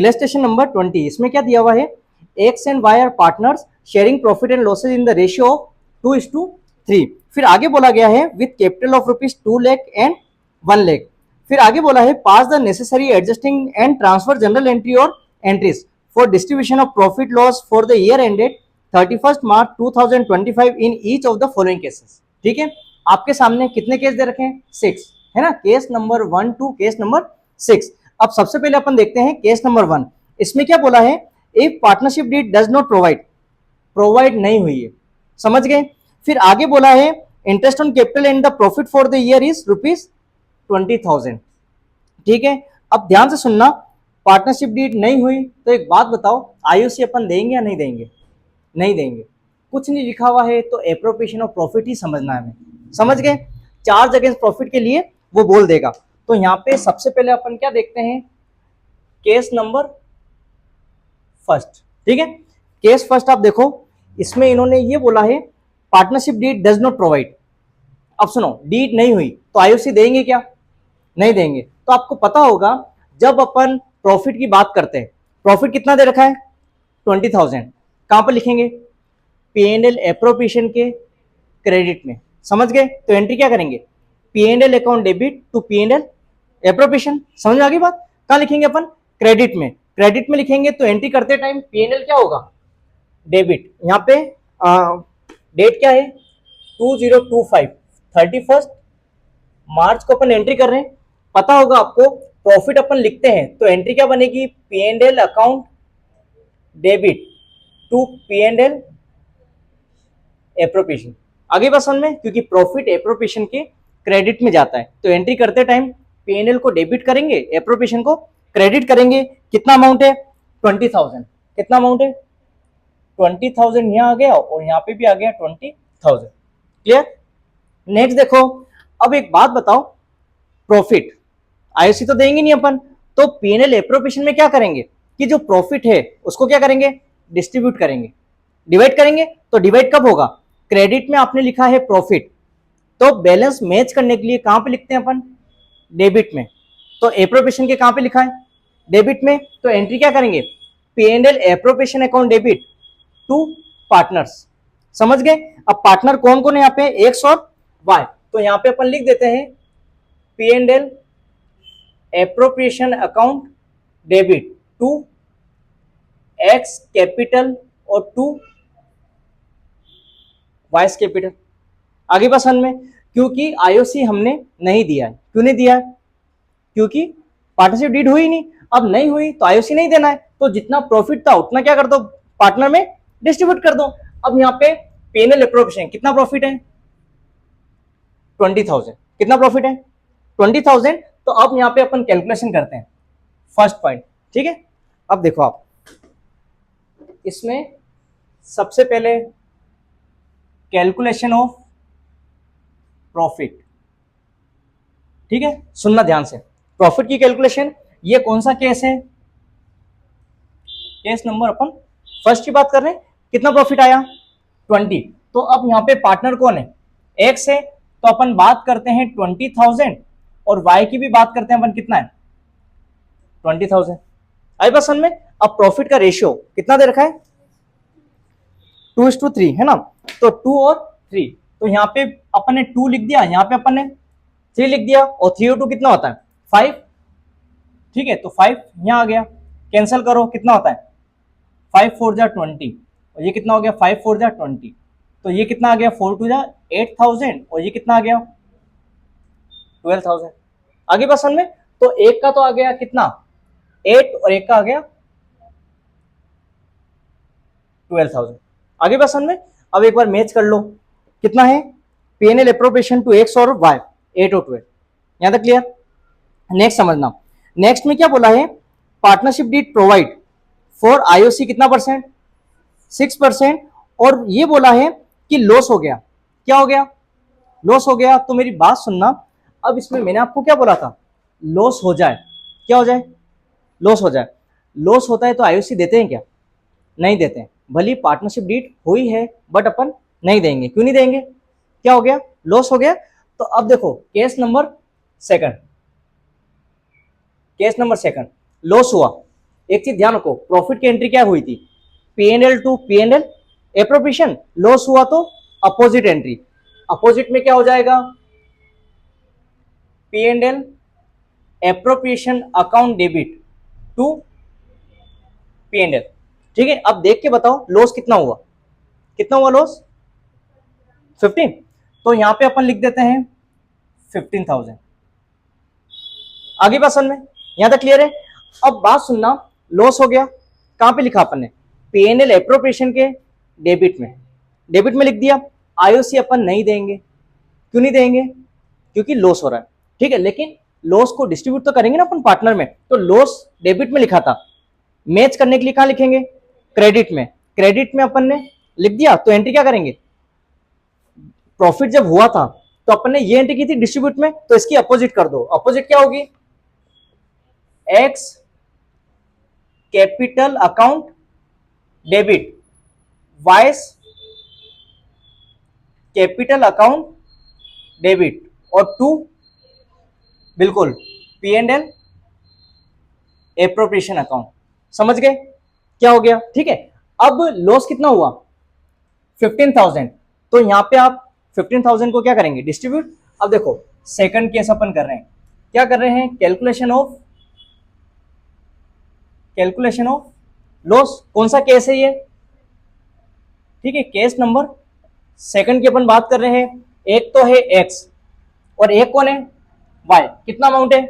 Illustration number 20, इसमें क्या दिया हुआ है, X and Y are partners sharing profit and losses in the ratio of 2:3। फिर आगे बोला गया है with capital of ₹2 lakh and 1 lakh. फिर आगे बोला है pass the necessary adjusting and transfer journal entry और entries for distribution of profit loss for the year ended 31 March 2025 in each of the following cases. ठीक है, आपके सामने कितने केस दे रखे हैं, 6 है ना, case number 1 to case number 6। अब सबसे पहले अपन देखते हैं केस नंबर 1। इसमें क्या बोला है, if partnership deed does not provide नहीं हुई है, समझ गए। फिर आगे बोला है interest on capital and the profit for the year is ₹20,000। ठीक है, अब ध्यान से सुनना, पार्टनरशिप डीड नहीं हुई तो एक बात बताओ, आईओसी अपन देंगे या नहीं देंगे? नहीं देंगे। कुछ नहीं लिखा हुआ है तो एप्रोप्रिएशन ऑफ प्रॉफिट ही समझना है, हमें समझ गए। चार्ज अगेंस्ट प्रॉफिट के लिए वो बोल देगा। तो यहाँ पे सबसे पहले अपन क्या देखते हैं, केस नंबर फर्स्ट। ठीक है, केस फर्स्ट आप देखो, इसमें इन्होंने ये बोला है partnership deed does not provide. अब सुनो, डीड नहीं हुई तो आईओसी देंगे क्या? नहीं देंगे। तो आपको पता होगा जब अपन प्रॉफिट की बात करते हैं, प्रॉफिट कितना दे रखा है, 20,000। कहां पर लिखेंगे, P&L एप्रोप्रिएशन के क्रेडिट में, समझ गए। तो एंट्री क्या करेंगे, P&L account debit to P&L appropriation. समझ में आ गई बात? कहां लिखेंगे अपन, क्रेडिट में। क्रेडिट में लिखेंगे तो एंट्री करते टाइम P&L क्या होगा, डेबिट। यहाँ पे डेट क्या है, 2025, 31 मार्च को अपन एंट्री कर रहे हैं। पता होगा आपको, प्रॉफिट अपन लिखते हैं तो एंट्री क्या बनेगी, P&L account debit to P&L appropriation. आगे बात समझ में, क्योंकि प्रॉफिट एप्रोप्रिएशन के क्रेडिट में जाता है तो एंट्री करते टाइम P&L को डेबिट करेंगे, एप्रोप्रिएशन को क्रेडिट करेंगे। कितना अमाउंट है, 20,000। कितना अमाउंट है, 20,000 यहाँ आ गया और यहाँ पे भी आ गया 20,000। क्लियर? नेक्स्ट देखो, अब एक बात बताओ, प्रॉफिट आईओसी तो देंगे नहीं अपन, तो P&L एप्रोप्रिएशन में क्या करेंगे कि जो प्रॉफिट है उसको क्या करेंगे, डिस्ट्रीब्यूट करेंगे, डिवाइड करेंगे। तो डिवाइड कब होगा, क्रेडिट में आपने लिखा है प्रॉफिट, तो बैलेंस मैच करने के लिए कहां पे लिखते हैं अपन, डेबिट में। तो एप्रोप्रिएशन के कहां पे लिखा है, डेबिट में। तो एंट्री क्या करेंगे, P&L appropriation account debit to partners. समझ गए। अब पार्टनर कौन कौन है यहाँ पे, एक्स और वाई। तो यहाँ पे अपन लिख देते हैं P&L appropriation account debit to X capital और टू वाइस कैपिटल। आगे पसंद में, क्योंकि आईओसी हमने नहीं दिया है। क्यों नहीं दिया है, क्योंकि पार्टनरशिप डीड हुई नहीं। अब नहीं हुई तो आईओसी नहीं देना है, तो जितना प्रॉफिट था उतना क्या कर दो, पार्टनर में डिस्ट्रीब्यूट कर दो। अब यहाँ पे P&L एप्रोप्रिएशन कितना प्रॉफिट है, 20,000। कितना प्रॉफिट है, 20,000। तो अब यहाँ पे अपन कैलकुलेशन करते हैं, फर्स्ट पॉइंट। ठीक है, अब देखो आप, इसमें सबसे पहले कैलकुलेशन ऑफ प्रॉफिट। ठीक है, सुनना ध्यान से, प्रॉफिट की कैलकुलेशन। ये कौन सा केस है, केस नंबर अपन फर्स्ट की बात कर रहे हैं। कितना प्रॉफिट आया, 20। तो अब यहाँ पे पार्टनर कौन है, एक्स है, तो अपन बात करते हैं 20,000 और वाई की भी बात करते हैं अपन, कितना है, 20,000। आई बात समझ में। अब प्रॉफिट का रेशियो कितना दे रखा है, 2:3 है ना, तो 2 और 3। तो यहाँ पे अपन ने 2 लिख दिया, यहाँ पे अपन ने 3 लिख दिया, और 3 और 2 कितना होता है, 5। ठीक है, तो 5 यहाँ आ गया, कैंसिल करो, कितना होता है, 5 4 जा 20, और ये कितना हो गया, 5 4 जा 20। तो ये कितना आ गया, 4 2 जा 8,000, और ये कितना आ गया, 12,000। आगे पसंद में, तो एक का तो आ गया कितना, 8, और एक का आ गया 12,000। आगे पसंद में। अब एक बार मैच कर लो, कितना है, P&L एप्रोप्रिएशन टू एक्स और वाई, 8 और 12। यहां तक क्लियर? नेक्स्ट समझना, नेक्स्ट में क्या बोला है, partnership deed provide for IOC कितना परसेंट, 6%। और ये बोला है कि लॉस हो गया, क्या हो गया, लॉस हो गया। तो मेरी बात सुनना, अब इसमें मैंने आपको क्या बोला था, लॉस हो जाए, क्या हो जाए, लॉस हो जाए। लॉस होता है तो आईओसी देते हैं क्या, नहीं देते हैं। भली पार्टनरशिप डीड हुई है बट अपन नहीं देंगे। क्यों नहीं देंगे, क्या हो गया, लॉस हो गया। तो अब देखो case number second, case number second, loss हुआ, एक चीज ध्यान रखो, प्रॉफिट की एंट्री क्या हुई थी, PNL to PNL appropriation, loss हुआ तो अपोजिट एंट्री, अपोजिट में क्या हो जाएगा, PNL appropriation account debit to PNL. ठीक है, अब देख के बताओ लॉस कितना हुआ, कितना हुआ लॉस, 15। तो यहां पे अपन लिख देते हैं 15,000। आगे बात समझ में, यहां तक क्लियर है। अब बात सुनना, लॉस हो गया, कहां पे लिखा अपन ने, पीएनएल एप्रोप्रिएशन के डेबिट में, डेबिट में लिख दिया। आईओसी अपन नहीं देंगे, क्यों नहीं देंगे, क्योंकि लॉस हो रहा है। ठीक है, लेकिन लॉस को डिस्ट्रीब्यूट तो करेंगे ना अपन पार्टनर में, तो लॉस डेबिट में लिखा था, मैच करने के लिए कहां लिखेंगे, क्रेडिट में, क्रेडिट में अपन ने लिख दिया। तो एंट्री क्या करेंगे, प्रॉफिट जब हुआ था तो अपन ने ये एंट्री की थी डिस्ट्रीब्यूट में, तो इसकी अपोजिट कर दो। अपोजिट क्या होगी, x capital account debit, Y's capital account debit, और टू बिल्कुल पीएनएल एप्रोप्रिएशन अकाउंट। समझ गए क्या हो गया। ठीक है, अब लॉस कितना हुआ, 15,000। तो यहां पे आप 15,000 को क्या करेंगे, डिस्ट्रीब्यूट। अब देखो सेकंड केस अपन कर रहे हैं, क्या कर रहे हैं, कैलकुलेशन ऑफ लॉस। कौन सा केस है ये, ठीक है, केस नंबर सेकंड की अपन बात कर रहे हैं। एक तो है एक्स और एक कौन है, वाई। कितना अमाउंट है,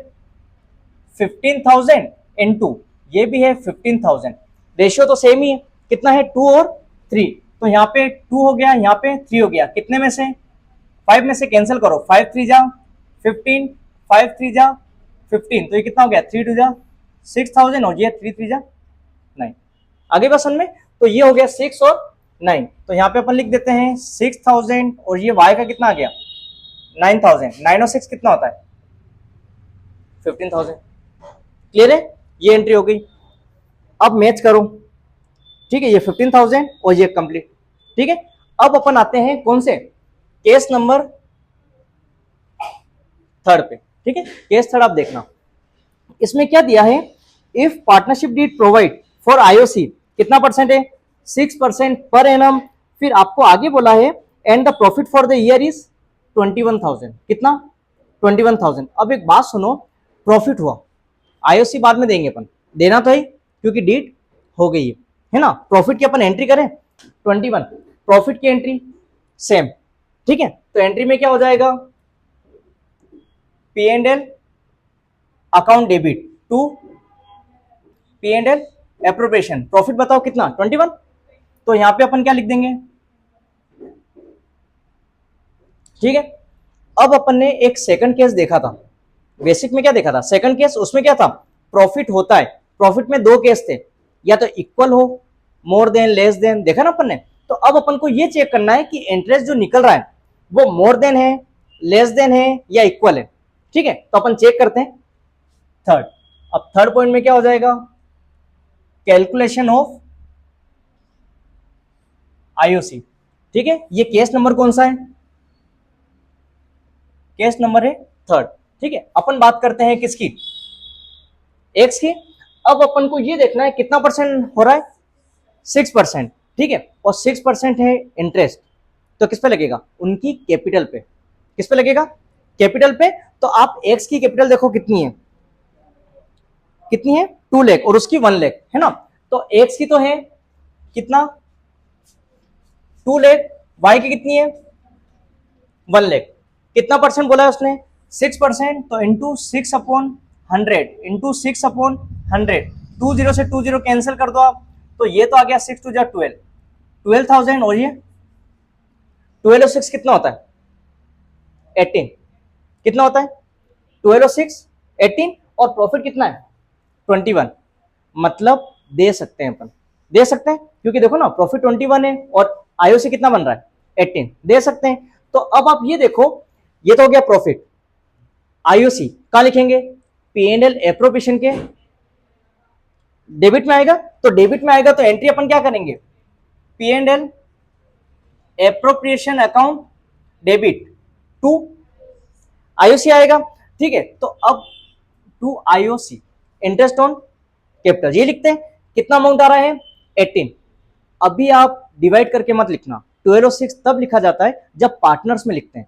15,000 इनटू ये भी है 15,000। रेशियो तो सेम ही है, कितना है, 2 और 3। तो यहाँ पे 2 हो गया, यहाँ पे 3 हो गया, कितने में से, 5 में से कैंसिल करो, 5 3 जा 15, 5 3 जा 15, तो ये कितना हो गया, 3 2 जा 6,000, और ये 3 3 जा 9। आगे बस में, तो ये हो गया 6 और 9। तो यहाँ पे अपन लिख देते हैं 6,000, और ये y का कितना आ गया, 9,000। 9 और 6 कितना होता है, 15,000। क्लियर है, ये एंट्री हो गई। अब मैच करो, ठीक है, ये 15,000 और ये कंप्लीट। ठीक है, अब अपन आते हैं कौन से, केस नंबर थर्ड पे। ठीक है, केस थर्ड आप देखना, इसमें क्या दिया है, if partnership deed provide for IOC, कितना परसेंट है, 6% पर एनम। फिर आपको आगे बोला है and the profit for the year is 21,000। कितना, 21,000। अब एक बात सुनो, प्रॉफिट हुआ, आईओसी बाद में देंगे अपन, देना तो है क्योंकि डीड हो गई है ना। प्रॉफिट की अपन एंट्री करें 21, प्रॉफिट की एंट्री सेम। ठीक है, तो एंट्री में क्या हो जाएगा, PNL account debit to PNL appropriation. Profit बताओ कितना, 21। तो यहां पे अपन क्या लिख देंगे, ठीक है। अब अपन ने एक सेकंड केस देखा था, बेसिक में क्या देखा था, सेकंड केस, उसमें क्या था, प्रॉफिट होता है। प्रॉफिट में दो केस थे, या तो इक्वल हो, मोर देन, लेस देन, देखा ना अपन ने। तो अब अपन को ये चेक करना है कि इंटरेस्ट जो निकल रहा है वो मोर देन है, लेस देन है, या इक्वल है। ठीक है, तो अपन चेक करते हैं थर्ड। अब थर्ड पॉइंट में क्या हो जाएगा, कैलकुलेशन ऑफ आईओसी। ठीक है, ये केस नंबर कौन सा है, केस नंबर है थर्ड। ठीक है, अपन बात करते हैं किसकी, एक्स की। अब अपन को ये देखना है कितना परसेंट हो रहा है, 6%। ठीक है, और 6% है इंटरेस्ट, तो किस पे लगेगा, उनकी कैपिटल पे। किस पे लगेगा, कैपिटल पे। तो आप एक्स की कैपिटल देखो कितनी है, कितनी है, 2 लाख, और उसकी 1 लाख है ना। तो एक्स की तो है कितना, 2 लाख, वाई की कितनी है, 1 लाख। कितना परसेंट बोला है उसने, 6%। तो इंटू 6/100, इंटू 6/100, 20 से 20 कैंसिल कर दो आप, तो ये तो आ गया 6 2 12, 12,000। और ये 12 और 6 कितना होता है, 18। कितना होता है, 12 और 6 18, और प्रॉफिट कितना है, 21। मतलब दे सकते हैं अपन, दे सकते हैं, क्योंकि देखो ना प्रॉफिट 21 है और आईओसी कितना बन रहा है, 18, दे सकते हैं। तो अब आप ये देखो, ये तो हो गया प्रॉफिट। आईओसी कहां लिखेंगे, पीएनएल एप्रोप्रिएशन के डेबिट में आएगा। तो डेबिट में आएगा तो एंट्री अपन क्या करेंगे, PNL appropriation account debit to IOC आएगा। ठीक है, तो अब to IOC interest on capital, ये लिखते हैं। कितना अमाउंट आ रहा है 18। अभी आप डिवाइड करके मत लिखना, 12 और 6 तब लिखा जाता है जब पार्टनर्स में लिखते हैं।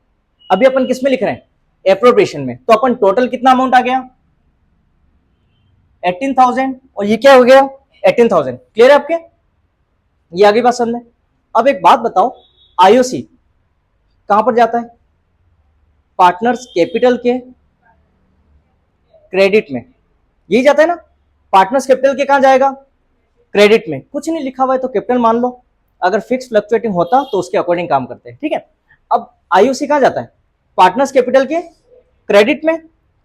अभी अपन किस में लिख रहे हैं, एप्रोप्रिएशन में। तो अपन टोटल कितना अमाउंट आ गया 18,000 और ये क्या हो गया 18,000। क्लियर है आपके, ये आगे बात समझ में। अब एक बात बताओ, आईओसी कहां पर जाता है, पार्टनर्स कैपिटल के क्रेडिट में, यही जाता है ना। पार्टनर्स कैपिटल के कहां जाएगा, क्रेडिट में। कुछ नहीं लिखा हुआ है तो कैपिटल मान लो, अगर फिक्स फ्लक्चुएटिंग होता तो उसके अकॉर्डिंग काम करते हैं, ठीक है। अब आईओसी कहां जाता है, पार्टनर्स कैपिटल के क्रेडिट में।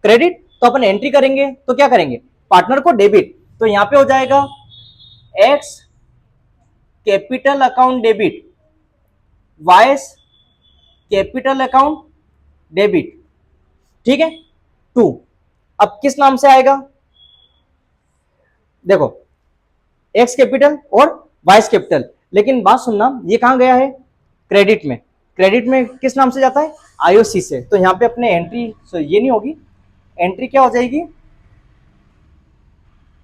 क्रेडिट तो अपन एंट्री करेंगे तो क्या करेंगे, पार्टनर को डेबिट, तो यहां पे हो जाएगा x capital account debit, Y's capital account debit, ठीक है 2। अब किस नाम से आएगा, देखो एक्स कैपिटल और वाइस कैपिटल, लेकिन बात सुनना, ये कहां गया है क्रेडिट में। क्रेडिट में किस नाम से जाता है, आईओसी से। तो यहां पे अपने एंट्री ये नहीं होगी, एंट्री क्या हो जाएगी,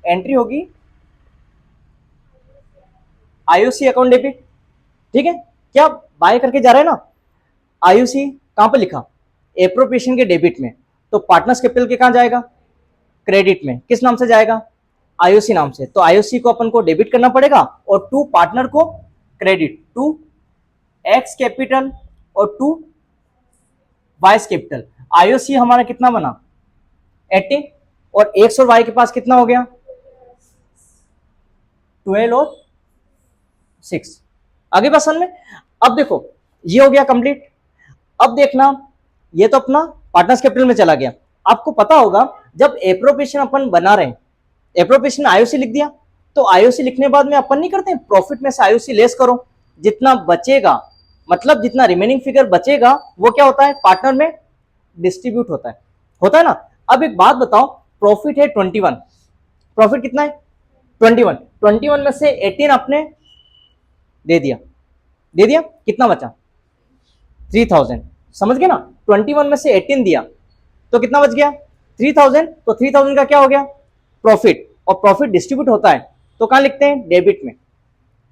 एंट्री होगी आईओसी अकाउंट डेबिट, ठीक है। क्या बाय करके जा रहा है ना, आईओसी कहां पे लिखा, एप्रोप्रिएशन के डेबिट में। तो पार्टनर्स कैपिटल के कहां जाएगा, क्रेडिट में। किस नाम से जाएगा, आईओसी नाम से। तो आईओसी को अपन को डेबिट करना पड़ेगा और 2 पार्टनर को क्रेडिट, 2 एक्स कैपिटल और 2 वाइस कैपिटल। आईओसी हमारा कितना बना 18 और एक्स और वाई के पास कितना हो गया 12 और 6। आगे बात समझ में। अब देखो ये हो गया कंप्लीट। अब देखना, ये तो अपना पार्टनर्स कैपिटल में चला गया। आपको पता होगा जब एप्रोप्रिएशन अपन बना रहे हैं, एप्रोप्रिएशन आईओसी लिख दिया, तो आईओसी लिखने बाद में अपन नहीं करते प्रॉफिट में से आईओसी लेस करो, जितना बचेगा, मतलब जितना रिमेनिंग फिगर बचेगा वो क्या होता है, पार्टनर में डिस्ट्रीब्यूट होता है ना। अब एक बात बताओ, प्रॉफिट है 21, प्रॉफिट कितना है 21 में से 18 आपने दे दिया, कितना बचा 3000, समझ गए ना। 21 में से 18 दिया तो कितना बच गया 3000। तो 3000 का क्या हो गया प्रॉफिट, और प्रॉफिट डिस्ट्रीब्यूट होता है तो कहां लिखते हैं, डेबिट में,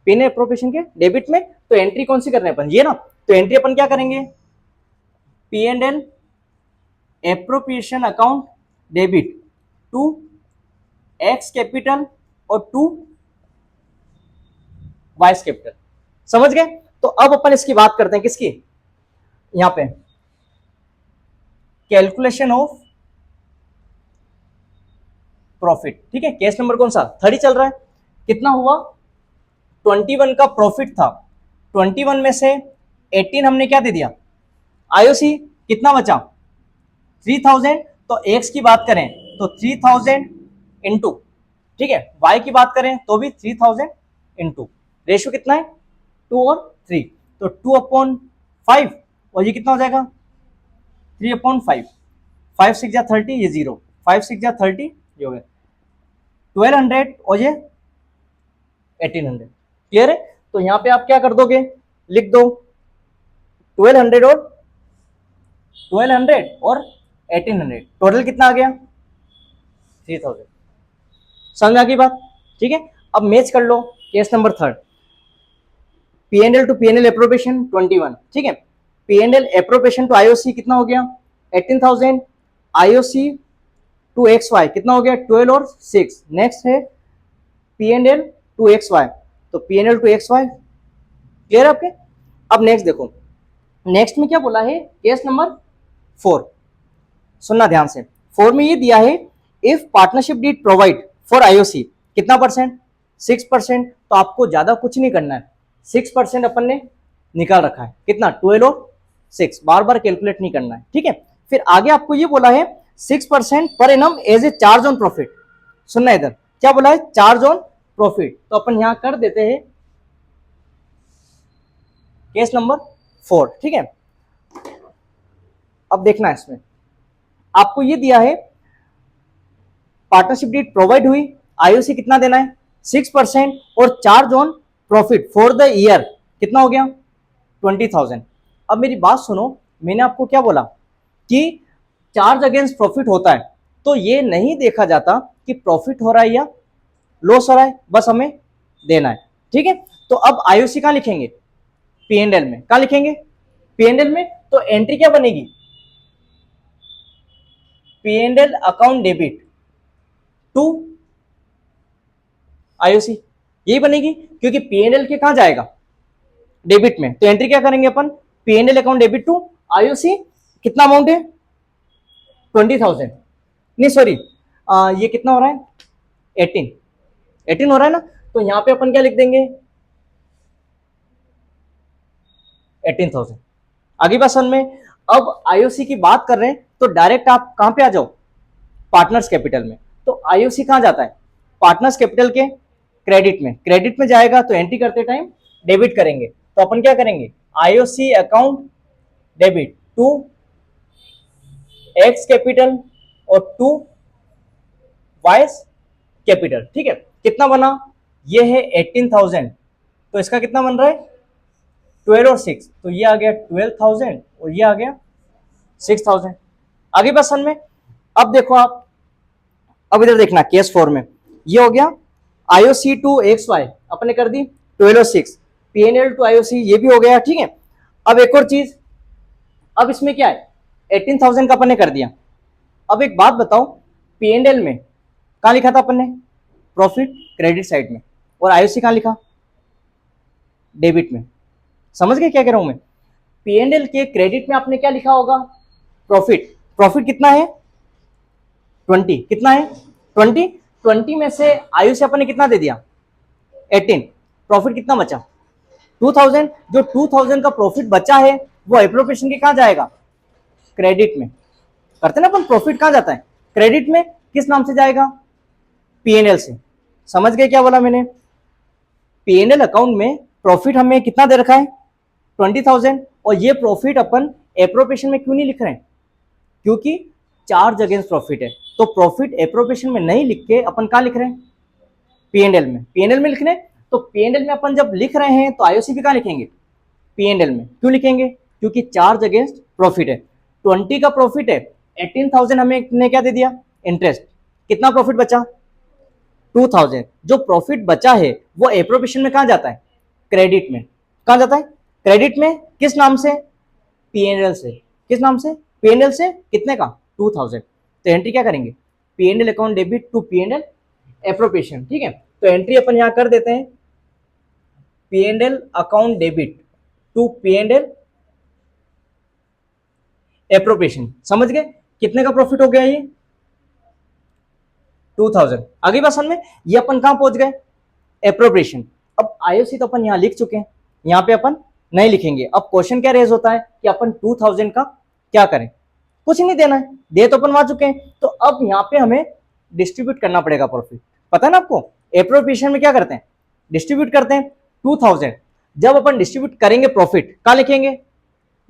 पिन एप्रोप्रिएशन के डेबिट में। तो एंट्री कौन सी करने अपन, ये ना। तो एंट्री अपन क्या करेंगे, P and L appropriation account debit to X capital और 2 वाइस कैपिटल, समझ गए। तो अब अपन इसकी बात करते हैं, किसकी, यहां पे कैलकुलेशन ऑफ प्रॉफिट, ठीक है। केस नंबर कौन सा 30 चल रहा है। कितना हुआ 21 का प्रॉफिट था, 21 में से 18 हमने क्या दे दिया आईओसी, कितना बचा 3000। तो एक्स की बात करें तो 3000 इंटू, ठीक है, वाई की बात करें तो भी 3000 इंटू, रेशियो कितना है 2 और 3, तो 2/5 और ये कितना हो जाएगा 3/5, 5 6 जा 30, ये 0, 5 6 जा 30, ये हो गया 1200 और ये 1800। क्लियर है। तो यहां पे आप क्या कर दोगे, लिख दो 1200 और 1800, टोटल कितना आ गया 3000। समझ में आ गई बात, ठीक है। अब मैच कर लो case number 3, PNL to PNL appropriation 21, ठीक है। पीएनएल एप्रोप्रिएशन टू आईओसी कितना हो गया 18,000, आईओसी टू एक्स वाई कितना हो गया 12 और 6। नेक्स्ट है पीएनएल टू एक्स वाई, तो PNL to X Y clear आपके। अब नेक्स्ट देखो, नेक्स्ट में क्या बोला है, केस नंबर 4, सुनना ध्यान से। 4 में ये दिया है, if partnership deed provide for IOC कितना परसेंट 6%। तो आपको ज्यादा कुछ नहीं करना है, 6% अपन ने निकाल रखा है, कितना 12 और 6, बार बार कैलकुलेट नहीं करना है, ठीक है। फिर आगे आपको ये बोला है 6% पर annum as a charge on profit. सुनना इधर क्या बोला है, चार्ज ऑन प्रॉफिट। तो अपन यहां कर देते हैं केस नंबर 4, ठीक है। अब देखना है इसमें आपको ये दिया है, पार्टनरशिप डीड प्रोवाइड हुई, आईओसी कितना देना है 6% और charge on profit for the year कितना हो गया 20,000। अब मेरी बात सुनो, मैंने आपको क्या बोला कि चार्ज अगेंस्ट प्रॉफिट होता है तो ये नहीं देखा जाता कि प्रॉफिट हो रहा है या लॉस हो रहा है, बस हमें देना है। ठीक है, तो अब आईओसी कहां लिखेंगे? पी एंड एल में। कहां लिखेंगे? पी एंड एल में। तो एंट्री क्या बनेगी? P and L account debit to IOC, यही बनेगी, क्योंकि पी एंड एल के कहां जाएगा? डेबिट में। तो एंट्री क्या करेंगे अपन? P and L account debit to IOC. कितना अमाउंट है? 20,000, नहीं सॉरी, ये कितना हो रहा है? 18 हो रहा है ना। तो यहां पे अपन क्या लिख देंगे? 18,000। आगे बात समझ में। अब आईओसी की बात कर रहे हैं तो डायरेक्ट आप कहां पे आ जाओ? पार्टनर्स कैपिटल में। तो आईओसी कहां जाता है? पार्टनर्स कैपिटल के क्रेडिट में। क्रेडिट में जाएगा तो एंट्री करते टाइम डेबिट करेंगे। तो अपन क्या करेंगे? IOC account debit to X capital और टू वाइस कैपिटल। ठीक है, कितना बना? ये है 18,000, तो इसका कितना बन रहा है? 12 और 6, तो ये आ गया 12,000 और ये आ गया 6,000। आगे बस सन में। अब देखो आप, अब इधर देखना केस 4 में, ये हो गया आईओसी टू एक्स वाई, अपने कर दी 12 और 6, पीएनएल टू आईओसी, ये भी हो गया। ठीक है, अब एक और चीज, अब इसमें क्या है? 18,000 का अपन ने कर दिया। अब एक बात बताओ, पीएनएल में कहां लिखा था अपन ने? प्रॉफिट क्रेडिट साइड में। और आईओसी कहां लिखा? डेबिट में। समझ गए क्या कह रहा हूं मैं? पीएनएल के क्रेडिट में आपने क्या लिखा होगा? प्रॉफिट। प्रॉफिट कितना है? 20। कितना है? 20 में से आईओसी अपन ने कितना दे दिया? 18। प्रॉफिट कितना बचा? 2,000। जो 2,000 का प्रॉफिट बचा है वो एप्रोप्रिएशन के कहां जाएगा? क्रेडिट में। करते ना अपन, प्रॉफिट कहां जाता है? क्रेडिट में। किस नाम से जाएगा? पीएनएल से। समझ गए क्या बोला मैंने? पीएनएल अकाउंट में प्रॉफिट हमें कितना दे रखा है? 20,000। और ये प्रॉफिट अपन एप्रोप्रिएशन में क्यों नहीं लिख रहे हैं? क्योंकि चार्ज अगेंस्ट प्रॉफिट है। तो प्रॉफिट एप्रोप्रिएशन में नहीं लिख के अपन कहां लिख रहे हैं? पीएनएल में। पीएनएल में लिख रहे हैं, तो पीएनएल में अपन जब लिख रहे हैं तो आईओसी भी कहां लिखेंगे? पीएनएल में। क्यों लिखेंगे? क्योंकि चार्ज अगेंस्ट प्रॉफिट है। 20 का प्रॉफिट है, 18,000 हमें ने क्या दे दिया? इंटरेस्ट। कितना प्रॉफिट बचा? 2,000। जो प्रॉफिट बचा है वो एप्रोप्रिएशन में कहां जाता है? क्रेडिट में। कहां जाता है? क्रेडिट में। किस नाम से? पीएनएल से। किस नाम से? पीएनएल से। कितने का? 2,000। तो एंट्री क्या करेंगे? PNL account debit to PNL appropriation. ठीक है, तो एंट्री अपन यहां कर देते हैं, PNL account debit to PNL appropriation. समझ गए? कितने का प्रॉफिट हो गया ये? 2,000। आगे बात समझ में। ये अपन कहां पहुंच गए? एप्रोप्रिएशन। अब आईओसी तो अपन यहां लिख चुके हैं, यहां पे अपन नहीं लिखेंगे। अब क्वेश्चन क्या रेज होता है कि अपन 2,000 का क्या करें? कुछ नहीं देना है, दे तो अपन आ चुके हैं। तो अब यहां पे हमें डिस्ट्रीब्यूट करना पड़ेगा प्रॉफिट। पता है ना आपको, एप्रोप्रिएशन में क्या करते हैं? डिस्ट्रीब्यूट करते हैं 2,000। जब अपन डिस्ट्रीब्यूट करेंगे प्रॉफिट कहां लिखेंगे?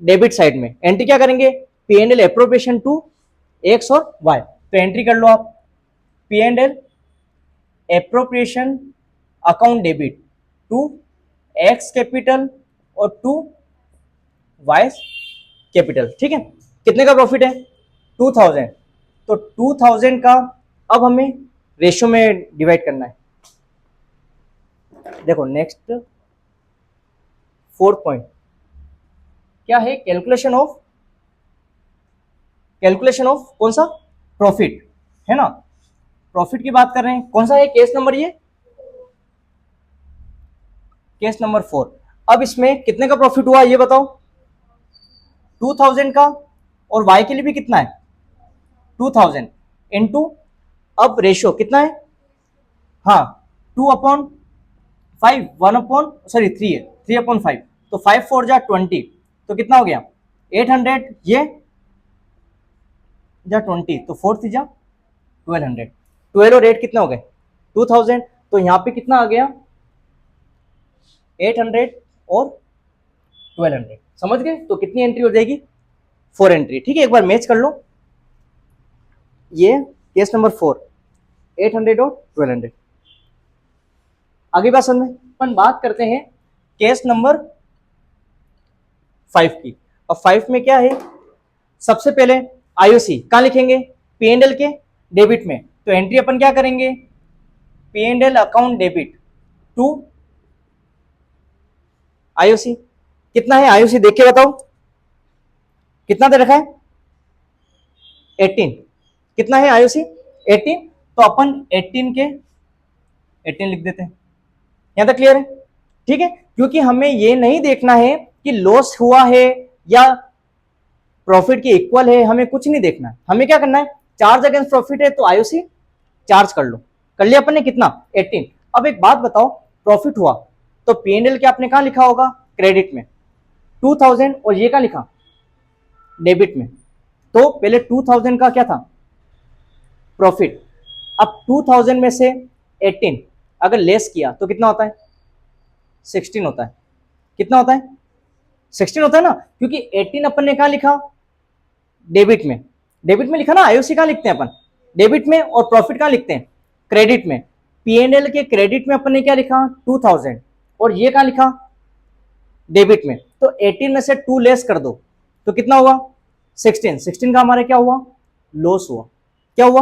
डेबिट साइड में। एंट्री क्या करेंगे? पीएनएल एप्रोप्रिएशन टू एक्स और वाई। तो एंट्री कर लो आप, PNL appropriation account debit to X capital और टू वाई कैपिटल। ठीक है, कितने का प्रॉफिट है? 2,000। तो 2,000 का अब हमें रेशियो में डिवाइड करना है। देखो नेक्स्ट 4th पॉइंट क्या है? कैलकुलेशन ऑफ कौन सा? प्रॉफिट, है ना? प्रॉफिट की बात कर रहे हैं। कौन सा है केस नंबर? ये केस नंबर 4। अब इसमें कितने का प्रॉफिट हुआ ये बताओ? 2,000 का। और y के लिए भी कितना है? 2,000 इनटू, अब रेशियो कितना है? हाँ, 2/5, 3 है, 3/5। तो 5 4 जा 20, तो कितना हो गया? 800। ये जा 20, तो 4 3 जा 1200। 12 और 8 कितने हो गए? 2,000। तो यहां पे कितना आ गया? 800 और 1200। समझ गए? तो कितनी एंट्री हो जाएगी? 4 एंट्री। ठीक है, एक बार मैच कर लो। ये केस नंबर 4, 800 और 1200। आगे बात समझ में। अपन बात करते हैं केस नंबर 5 की। अब 5 में क्या है? सबसे पहले आईओसी कहां लिखेंगे? पीएनएल के डेबिट में। तो एंट्री अपन क्या करेंगे? P and L account debit to IOC. कितना है आईओसी देख के बताओ, कितना दे रखा है 18। कितना है आईओसी 18, तो अपन 18 के 18 लिख देते हैं। यहां तक क्लियर है? ठीक है, क्योंकि हमें ये नहीं देखना है कि लॉस हुआ है या प्रॉफिट के इक्वल है, हमें कुछ नहीं देखना है। हमें क्या करना है, चार्ज अगेंस्ट प्रॉफिट है तो आईओसी चार्ज कर लो। कर लिया अपन ने कितना 18। अब एक बात बताओ, प्रॉफिट हुआ तो पीएनएल के आपने कहां लिखा होगा, क्रेडिट में 2000, और ये कहां लिखा, डेबिट में। तो पहले 2000 का क्या था, प्रॉफिट। अब 2000 में से 18 अगर लेस किया तो कितना होता है, 16 होता है। कितना होता है, 16 होता है ना, क्योंकि 18 अपन ने कहां लिखा, डेबिट में। डेबिट में लिखा ना, आईओसी कहां लिखते हैं अपन, डेबिट में, और प्रॉफिट कहां लिखते हैं, क्रेडिट में। पीएनएल के क्रेडिट में अपन ने क्या लिखा 2000, और ये कहां लिखा, डेबिट में। तो 18 में से 2 लेस कर दो तो कितना हुआ 16। 16 का हमारे क्या हुआ, लॉस हुआ। क्या हुआ,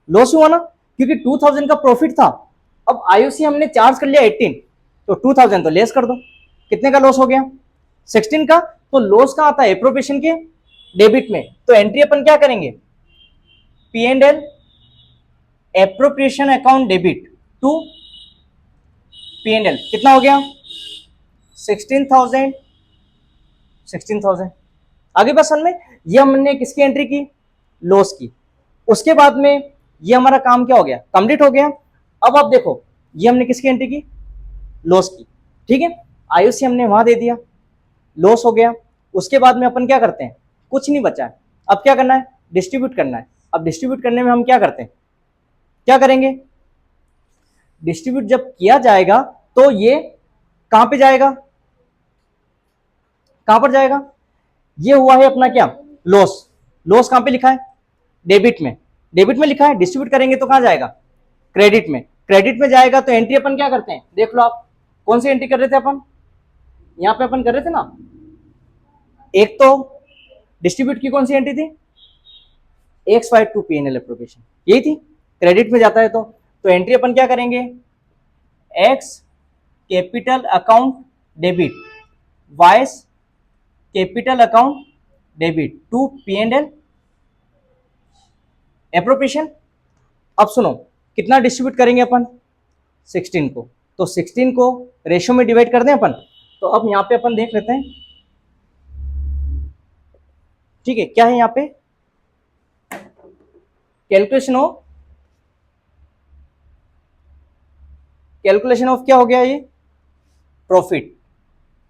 लॉस हुआ ना, क्योंकि 2000 का प्रॉफिट था। अब आईओसी हमने चार्ज कर लिया 18, तो 2000 तो लेस कर दो, कितने का लॉस हो गया 16 का। तो लॉस का आता है एप्रोप्रिएशन के डेबिट में, तो एंट्री अपन क्या करेंगे, P and L appropriation account debit to P and L. कितना हो गया 16,000। 16,000 आगे बस में ये हमने किसकी एंट्री की, लॉस की। उसके बाद में ये हमारा काम क्या हो गया, कंप्लीट हो गया। अब आप देखो, ये हमने किसकी एंट्री की, लॉस की। ठीक है, आईओसी हमने वहां दे दिया, लॉस हो गया। उसके बाद में अपन क्या करते हैं, कुछ नहीं बचा है। अब क्या करना है, डिस्ट्रीब्यूट करना है। अब डिस्ट्रीब्यूट करने में हम क्या करते हैं, क्या करेंगे, डिस्ट्रीब्यूट जब किया जाएगा तो ये कहां पे जाएगा, कहां पर जाएगा, ये हुआ है अपना क्या, लॉस। लॉस कहां पे लिखा है, डेबिट में। डेबिट में लिखा है, डिस्ट्रीब्यूट करेंगे तो कहां जाएगा, क्रेडिट में। क्रेडिट में जाएगा तो एंट्री अपन क्या करते हैं, देख लो आप, कौन सी एंट्री कर रहे थे अपन, यहां पे अपन कर रहे थे ना, एक तो डिस्ट्रीब्यूट की कौन सी एंट्री थी, X Y to PNL appropriation, यही थी। क्रेडिट में जाता है तो एंट्री अपन क्या करेंगे, X capital account debit, Y's capital account debit to P and L appropriation. अब सुनो, कितना डिस्ट्रीब्यूट करेंगे अपन, 16 को। तो 16 को रेशियो में डिवाइड कर दें अपन। तो अब यहां पे अपन देख लेते हैं, ठीक है, क्या है यहां पे, कैलकुलेशन ऑफ क्या हो गया, ये प्रॉफिट।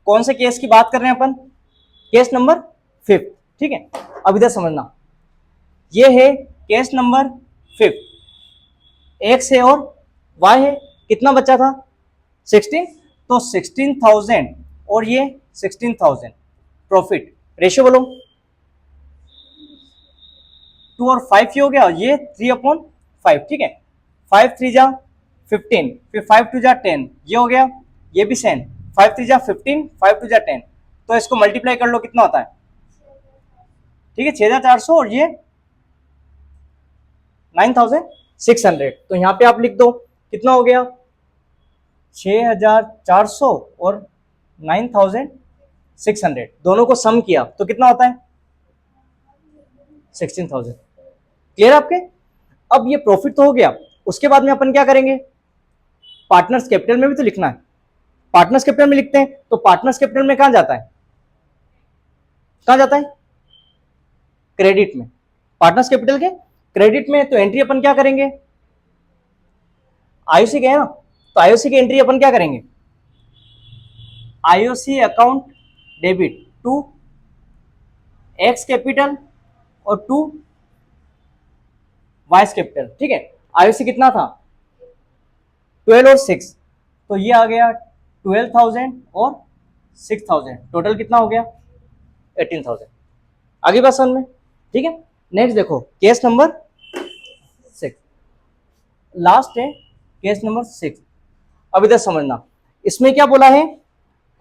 कौन से केस की बात कर रहे हैं अपन, केस नंबर 5। ठीक है, अब इधर समझना, ये है केस नंबर 5, एक्स है और वाई है। कितना बचा था 16, तो 16,000 और ये 16,000 प्रॉफिट। रेशियो बोलो, 2 और 5 ये हो गया, और ये 3/5। ठीक है, 5 3 जा 15, फिर 5 2 जा 10, ये हो गया, ये भी सेम, 5 3 जा 15, 5 2 जा 10। तो इसको मल्टीप्लाई कर लो, कितना होता है, ठीक है, 6,400, और ये 9,600। तो यहां पे आप लिख दो, कितना हो गया 6,400 और 9,600, दोनों को सम किया तो कितना होता है 16,000। क्लियर आपके? अब ये प्रॉफिट तो हो गया, उसके बाद में अपन क्या करेंगे, पार्टनर्स कैपिटल में भी तो लिखना है। पार्टनर्स कैपिटल में लिखते हैं, तो पार्टनर्स कैपिटल में कहां जाता है, कहां जाता है, क्रेडिट में। पार्टनर्स कैपिटल के क्रेडिट में, तो एंट्री अपन क्या करेंगे, आईओसी के है ना, तो आईओसी की एंट्री अपन क्या करेंगे, IOC account debit to X capital और टू वाइस कैपिटल। ठीक है, आईओसी कितना था 12 और 6, तो ये आ गया 12,000 और 6,000, टोटल कितना हो गया 18,000। आगे बात समझ में? ठीक है, नेक्स्ट देखो, केस नंबर 6, लास्ट है केस नंबर 6। अब इधर समझना, इसमें क्या बोला है,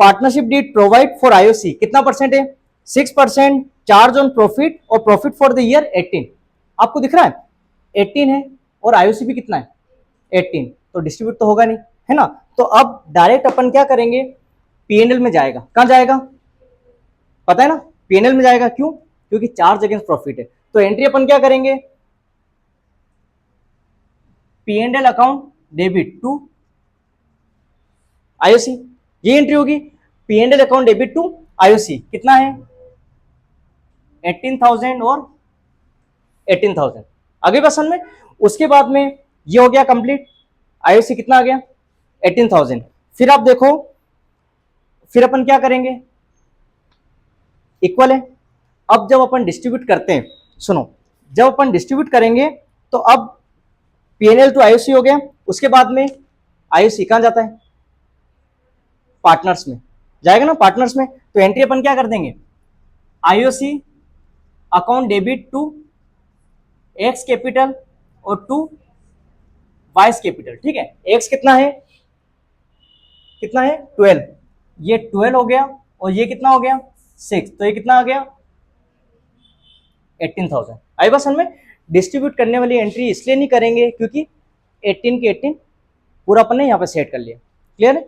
partnership deed provide for IOC कितना परसेंट है, 6% चार्ज ऑन प्रॉफिट, और प्रॉफिट फॉर द ईयर 18। आपको दिख रहा है 18 है, और आईओसी भी कितना है 18। तो डिस्ट्रीब्यूट तो होगा नहीं, है ना। तो अब डायरेक्ट अपन क्या करेंगे, पीएनएल में जाएगा। कहां जाएगा पता है ना, पीएनएल में जाएगा। क्यों? क्योंकि चार्ज अगेंस्ट प्रॉफिट है। तो एंट्री अपन क्या करेंगे, PNL account debit to IOC, ये एंट्री होगी। PNL account debit to IOC कितना है 18,000 और 18,000 आगे बसन में। उसके बाद में ये हो गया कंप्लीट, आईओसी कितना आ गया 18,000। फिर आप देखो, फिर अपन क्या करेंगे, इक्वल है। अब जब अपन डिस्ट्रीब्यूट करते हैं, सुनो, जब अपन डिस्ट्रीब्यूट करेंगे तो अब पीएनएल टू आईओसी हो गया। उसके बाद में आईओसी कहां जाता है, पार्टनर्स में जाएगा ना, पार्टनर्स में। तो एंट्री अपन क्या कर देंगे, IOC account debit to X capital और टू वाइस कैपिटल। ठीक है, एक्स कितना है 12, ये 12 हो गया और ये कितना हो गया 6, तो ये कितना आ गया 18,000। आई बस में डिस्ट्रीब्यूट करने वाली एंट्री इसलिए नहीं करेंगे क्योंकि 18 के 18 पूरा अपन ने यहाँ पे सेट कर लिया। क्लियर है।